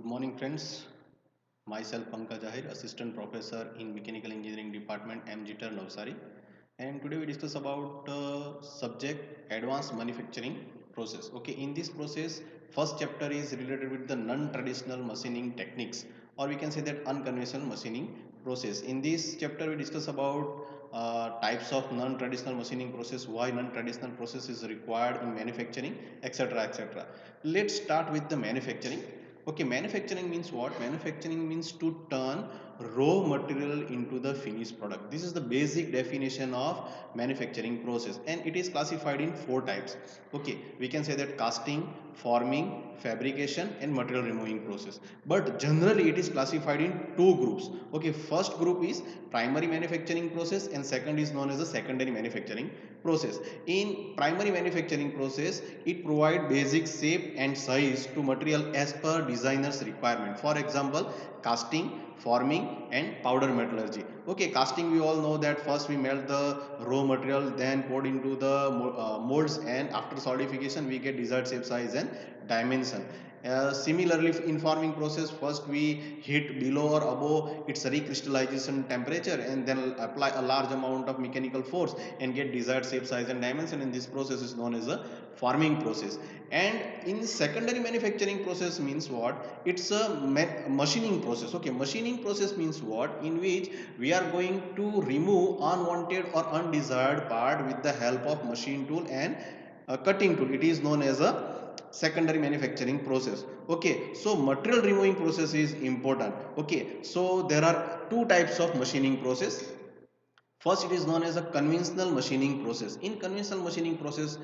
morning, friends. Myself Pankaj Ahir, Assistant Professor in Mechanical Engineering Department, MGTER Navsari. And today we discuss about subject Advanced Manufacturing Process. Okay, in this process, first chapter is related with the non-traditional machining techniques, or we can say that unconventional machining process. In this chapter, we discuss about types of non-traditional machining process, why non-traditional process is required in manufacturing, etc. etc. Let's start with the manufacturing. Okay, manufacturing means what? Manufacturing means to turn raw material into the finished product. This is the basic definition of manufacturing process, and it is classified in four types. Okay, we can say that casting, forming, fabrication and material removing process, but generally it is classified in two groups. Okay, first group is primary manufacturing process and second is known as the secondary manufacturing process. In primary manufacturing process, it provide basic shape and size to material as per designer's requirement. For example, casting, forming and powder metallurgy. Okay, casting, we all know that first we melt the raw material, then poured into the molds, and after solidification we get desired shape, size and dimension. Similarly, in forming process, first we hit below or above its recrystallization temperature and then apply a large amount of mechanical force and get desired shape, size and dimension, and this process is known as a forming process. And in secondary manufacturing process means what? It's a machining process. Okay, machining process means what? In which we are going to remove unwanted or undesired part with the help of machine tool and cutting tool. It is known as a secondary manufacturing process. Okay, so material removing process is important. Okay, so there are two types of machining process. First, it is known as a conventional machining process. In conventional machining process,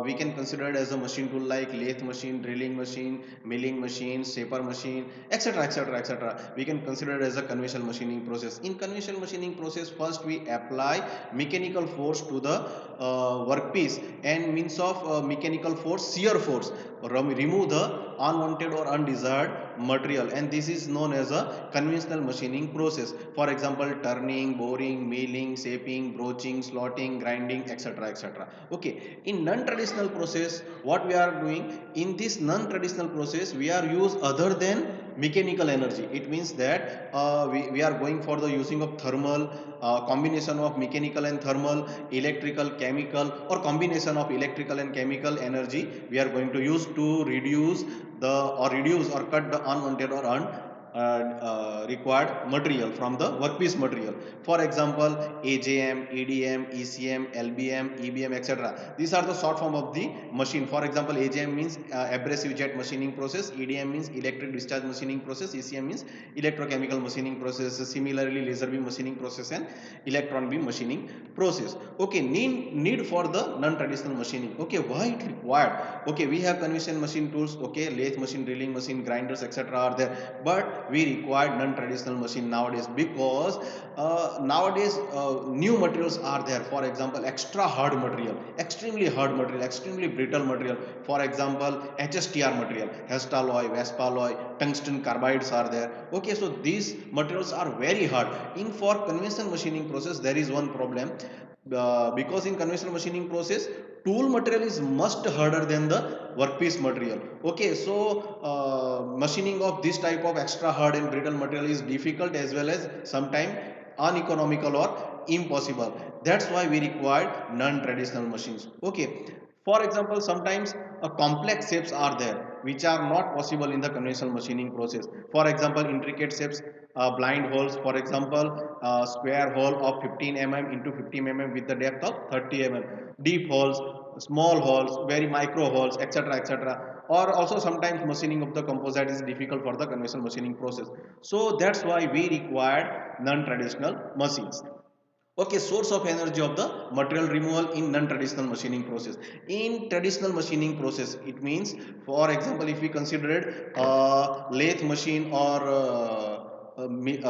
we can consider it as a machine tool like lathe machine, drilling machine, milling machine, shaper machine, etc. etc. etc. We can consider it as a conventional machining process. In conventional machining process, first we apply mechanical force to the workpiece, and means of mechanical force, shear force, remove the unwanted or undesired material, and this is known as a conventional machining process. For example, turning, boring, milling, shaping, broaching, slotting, grinding, etc. etc. Okay, in non-traditional process, what we are doing in this non-traditional process, we are use other than mechanical energy. It means that we are going for the using of thermal, combination of mechanical and thermal, electrical, chemical, or combination of electrical and chemical energy we are going to use to reduce or cut the unwanted or required material from the workpiece material. For example, AJM, EDM, ECM, LBM, EBM, etc. These are the short form of the machine. For example, AJM means abrasive jet machining process, EDM means electric discharge machining process, ECM means electrochemical machining process, similarly laser beam machining process and electron beam machining process. Okay, need for the non-traditional machining. Okay, why it required? Okay, we have conventional machine tools. Okay, lathe machine, drilling machine, grinders, etc. are there, but we require non-traditional machine nowadays because nowadays new materials are there. For example, extra hard material, extremely hard material, extremely brittle material. For example, HSTR material, Hestaloy, Vespaloy, tungsten carbides are there. Okay, so these materials are very hard. In for conventional machining process, there is one problem, because in conventional machining process, tool material is much harder than the workpiece material. Okay, so machining of this type of extra hard and brittle material is difficult as well as sometimes uneconomical or impossible. That's why we require non-traditional machines. Okay, for example, sometimes complex shapes are there which are not possible in the conventional machining process. For example, intricate shapes, blind holes. For example, square hole of 15 mm into 50 mm with the depth of 30 mm, deep holes, small holes, very micro holes, etc. etc. Or also sometimes machining of the composite is difficult for the conventional machining process. So that's why we required non-traditional machines. Okay, source of energy of the material removal in non-traditional machining process. In traditional machining process, it means, for example, if we consider it lathe machine or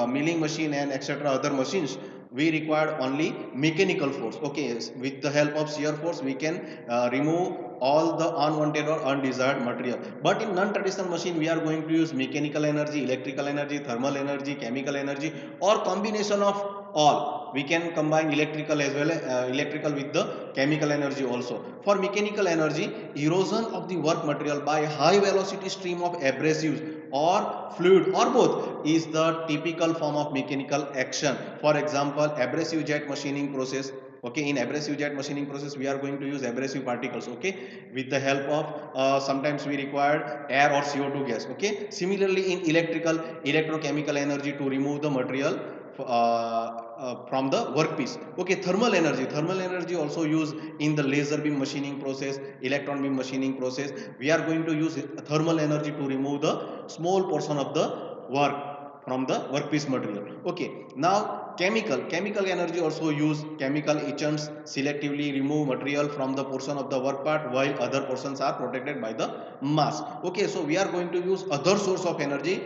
milling machine and etc. other machines, we require only mechanical force. Okay, with the help of shear force we can remove all the unwanted or undesired material. But in non-traditional machine we are going to use mechanical energy, electrical energy, thermal energy, chemical energy, or combination of all. We can combine electrical as well, electrical with the chemical energy also. For mechanical energy, erosion of the work material by high velocity stream of abrasives or fluid or both is the typical form of mechanical action. For example, abrasive jet machining process. Okay, in abrasive jet machining process we are going to use abrasive particles, okay, with the help of sometimes we require air or CO2 gas. Okay, similarly in electrical, electrochemical energy to remove the material from the workpiece. Okay, thermal energy also used in the laser beam machining process, electron beam machining process. We are going to use thermal energy to remove the small portion of the work from the workpiece material. Okay, now chemical energy also use chemical agents selectively remove material from the portion of the work part while other portions are protected by the mass. Okay, so we are going to use other source of energy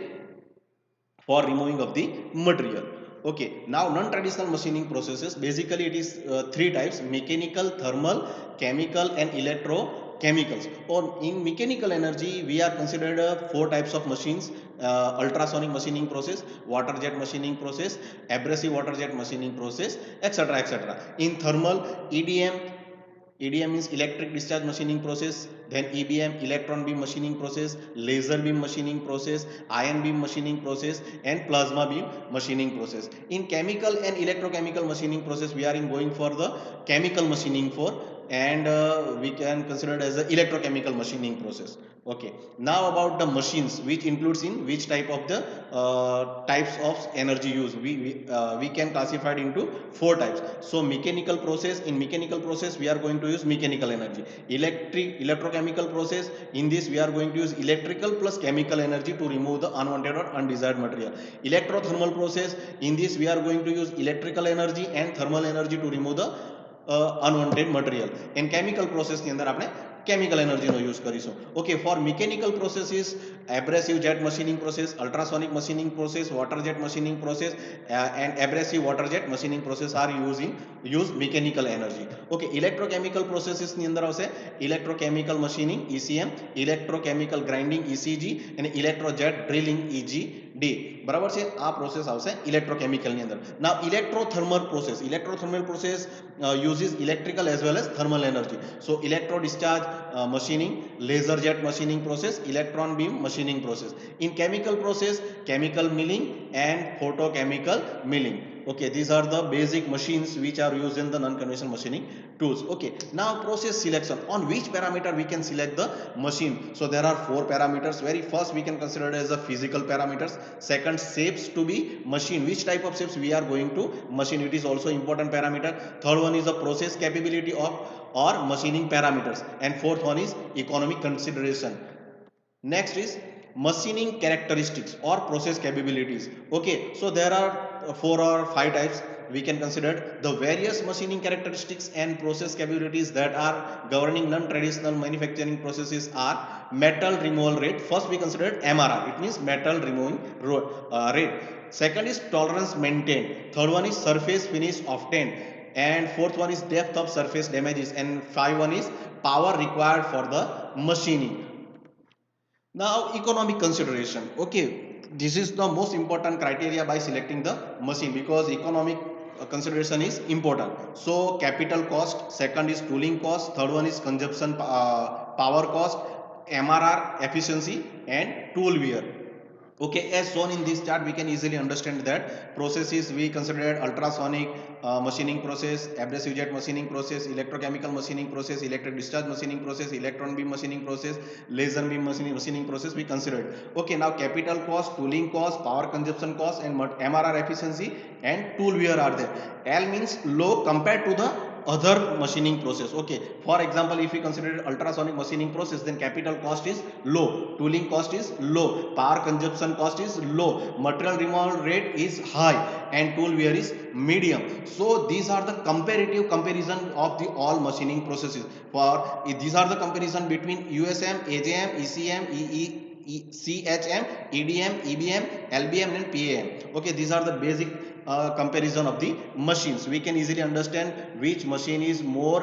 for removing of the material. Okay, now non-traditional machining processes, basically it is three types: mechanical, thermal, chemical and electrochemicals. Or in mechanical energy we are considered four types of machines: ultrasonic machining process, water jet machining process, abrasive water jet machining process, etc, etc. In thermal, EDM, EDM means electric discharge machining process, then EBM, electron beam machining process, laser beam machining process, ion beam machining process and plasma beam machining process. In chemical and electrochemical machining process we are going for the chemical machining for, and we can consider it as the electrochemical machining process. Okay, now about the machines, which includes in which type of the types of energy use, we can classify it into four types. So mechanical process, in mechanical process we are going to use mechanical energy. Electrochemical process, in this we are going to use electrical plus chemical energy to remove the unwanted or undesired material. Electrothermal process, in this we are going to use electrical energy and thermal energy to remove the unwanted material. And chemical process ની અંદર આપણે chemical energy નો use કરીશું. Okay, for mechanical processes, abrasive jet machining process, ultrasonic machining process, water jet machining process and abrasive water jet machining process are use mechanical energy. Okay, electrochemical processes ની અંદર આવશે electrochemical machining ECM, electrochemical grinding ECG and electrojet drilling EGD. બરાબર છે, આ process આવશે electrochemical ની અંદર. નાઉ ઇલેક્ટ્રોથર્મલ process uses electrical as well as thermal energy. So electro discharge machining, laser jet machining process, electron beam machining process. In chemical process, chemical milling and photochemical milling. Okay, these are the basic machines which are used in the non-conventional machining tools. Okay, now process selection, on which parameter we can select the machine. So there are four parameters. Very first we can consider it as a physical parameters. Second, shapes to be machine, which type of shapes we are going to machine, it is also important parameter. Third one is the process capability of or machining parameters, and fourth one is economic consideration. Next is machining characteristics or process capabilities. Okay, so there are four or five types we can consider. The various machining characteristics and process capabilities that are governing non-traditional manufacturing processes are metal removal rate. First we considered MRR, it means metal removing rate. Second is tolerance maintained. Third one is surface finish obtained, and fourth one is depth of surface damages, and five one is power required for the machining. Now economic consideration. Okay, this is the most important criteria by selecting the machine, because economic consideration is important. So capital cost, second is tooling cost, third one is consumption power cost, MRR efficiency and tool wear. Okay, as shown in this chart we can easily understand that processes we considered: ultrasonic machining process, abrasive jet machining process, electrochemical machining process, electric discharge machining process, electron beam machining process, laser beam machining process we considered. Okay, now capital cost, tooling cost, power consumption cost and MRR efficiency and tool wear are there. L means low compared to the other machining process. Okay, for example, if we consider ultrasonic machining process, then capital cost is low, tooling cost is low, power consumption cost is low, material removal rate is high and tool wear is medium. So these are the comparative comparison of the all machining processes. For these are the comparison between USM, AJM, ECM, CHM, EDM, EBM, LBM and PAM. Okay, these are the basic comparison of the machines. We can easily understand which machine is more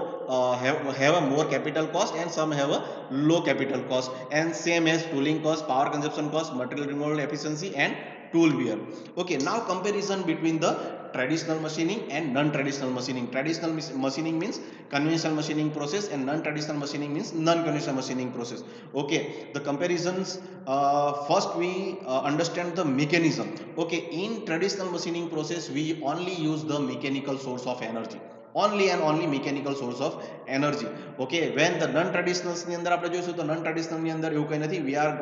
have a more capital cost and some have a low capital cost, and same as tooling cost, power consumption cost, material removal efficiency and tool wear. Okay, now comparison between the traditional machining and non-traditional machining. Traditional machining means conventional machining process, and non-traditional machining means non-conventional machining process. Okay, the comparisons, first we understand the mechanism. Okay, in traditional machining process we only use the mechanical source of energy, only and only mechanical source of energy. Okay, when the non traditionals ની અંદર આપણે જોઈશું તો non traditional ની અંદર એવું કંઈ નથી. We are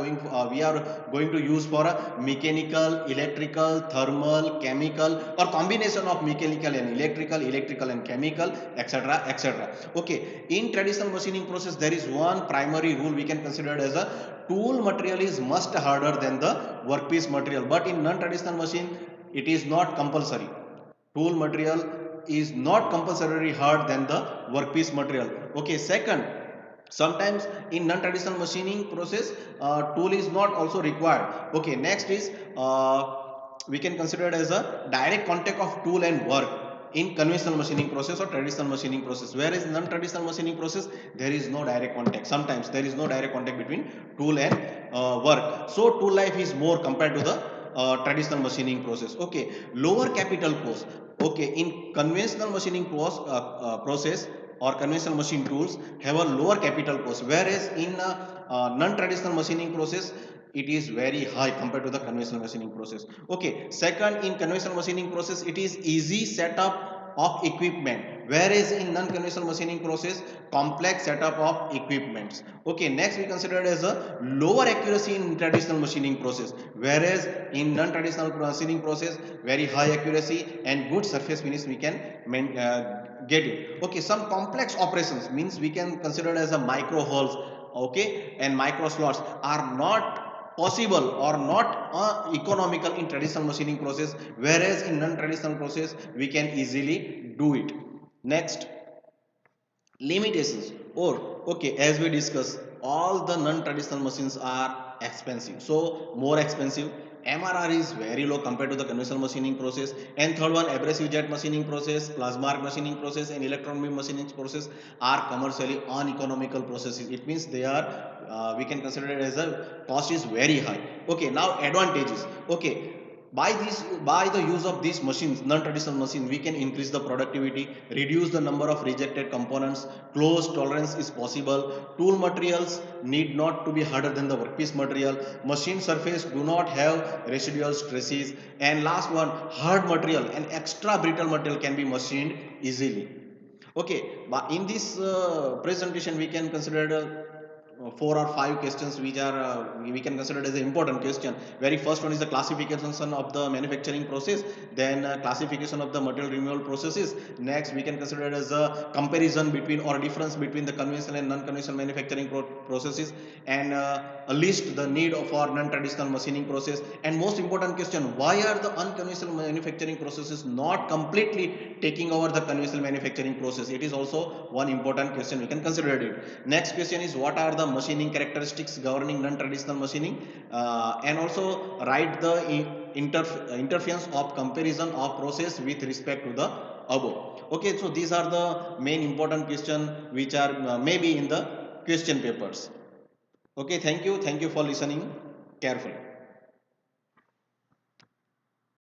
going to use for a mechanical, electrical, thermal, chemical, or combination of mechanical and electrical and chemical, etc, etc. Okay, in traditional machining process there is one primary rule we can consider as a tool material is much harder than the workpiece material, but in non traditional machine it is not compulsory. Tool material is not compulsorily hard than the workpiece material. Okay, second, sometimes in non-traditional machining process tool is not also required. Okay, next is we can consider it as a direct contact of tool and work in conventional machining process or traditional machining process, whereas in non-traditional machining process there is no direct contact. Sometimes there is no direct contact between tool and work, so tool life is more compared to the traditional machining process. Okay, lower capital cost. Okay, in conventional machining process or conventional machine tools have a lower capital cost, whereas in non-traditional machining process it is very high compared to the conventional machining process. Okay, second, in conventional machining process it is easy setup of equipment, whereas in non-conventional machining process complex setup of equipments. Okay, next we consider it as a lower accuracy in traditional machining process, whereas in non-traditional machining process very high accuracy and good surface finish we can get it. Okay, some complex operations means we can consider it as a micro holes, okay, and micro slots are not possible or not economical in traditional machining process, whereas in non-traditional process we can easily do it. Next, limitations, or okay, as we discussed, all the non-traditional machines are expensive, so more expensive. MRR is very low compared to the conventional machining process. And third one, abrasive jet machining process, plasma arc machining process, and electron beam machining process are commercially uneconomical processes. It means they are we can consider it as a cost is very high. Okay, now advantages. Okay, by the use of these machines, non-traditional machines, we can increase the productivity, reduce the number of rejected components, close tolerance is possible, tool materials need not to be harder than the workpiece material, machine surface do not have residual stresses, and last one, hard material and extra brittle material can be machined easily. Okay, but in this presentation we can consider four or five questions which are we can consider it as an important question. Very first one is the classification of the manufacturing process, then classification of the material removal processes. Next we can consider it as a comparison between or difference between the conventional and non-conventional manufacturing processes, and a list the need for non-traditional machining process. And most important question, why are the unconventional manufacturing processes not completely taking over the conventional manufacturing process? It is also one important question, we can consider it. Next question is, what are the machining characteristics governing non-traditional machining, and also write the interference of comparison of process with respect to the above. Okay, so these are the main important question which are maybe in the question papers. Okay, thank you for listening carefully.